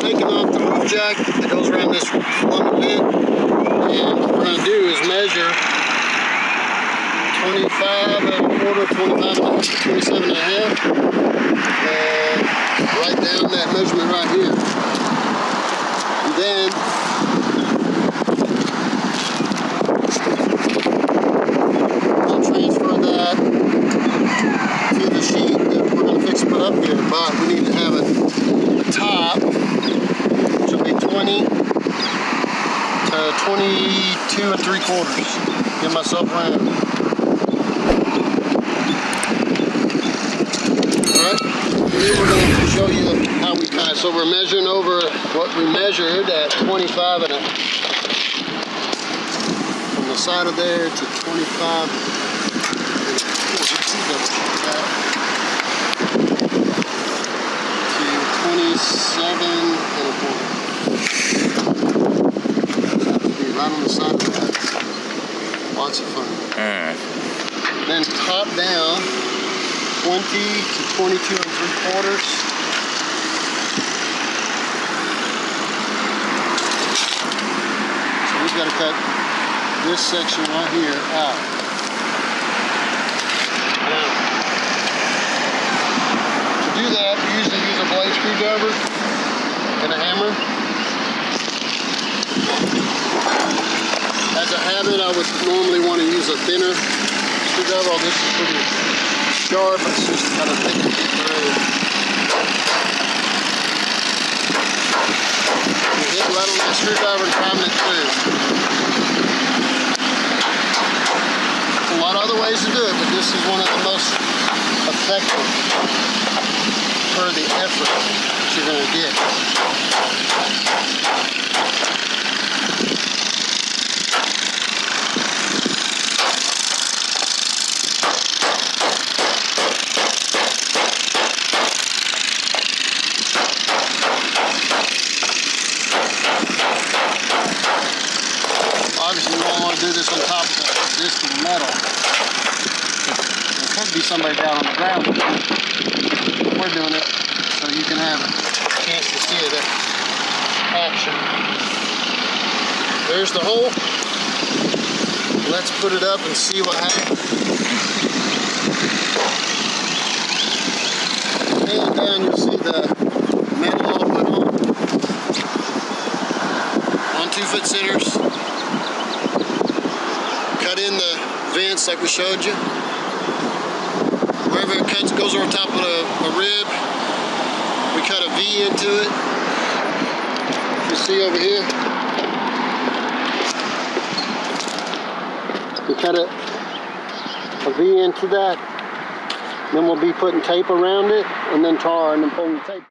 Taking off the roof jack that goes around this lumber bit, and what we're going to do is measure 25 and a quarter, 27 and a half, and write down that measurement right here. And then I'll transfer that to the sheet that we're going to fix to put up here, but we need to have a top, which will be 20 to 22 and 3/4. Give myself room. Alright, here we're going to show you how we cut. So we're measuring over what we measured at 25 and a, from the side of there to 25 to 27 and a quarter. Right on the side of that. Lots of fun. Then top down, 20 to 22 and 3/4. So we've got to cut this section right here out. Now, to do that, we usually use a blade screwdriver and a hammer. As a habit, I would normally want to use a thinner screwdriver. This is pretty sharp, it's just kind of thick and get through. You hit right on that screwdriver and prime it through. There's a lot of other ways to do it, but this is one of the most effective for the effort that you're going to get. Obviously, you don't want to do this on top of the existing metal. There could be somebody down on the ground. We're doing it so you can have a chance to see it in action. There's the hole. Let's put it up and see what happens. And down, you'll see the metal all put on 2-foot centers. Cut in the vents like we showed you. Wherever it cuts, goes over top of a rib, we cut a V into it. You see over here, we cut a V into that. Then we'll be putting tape around it, and then tar, and then pulling the tape.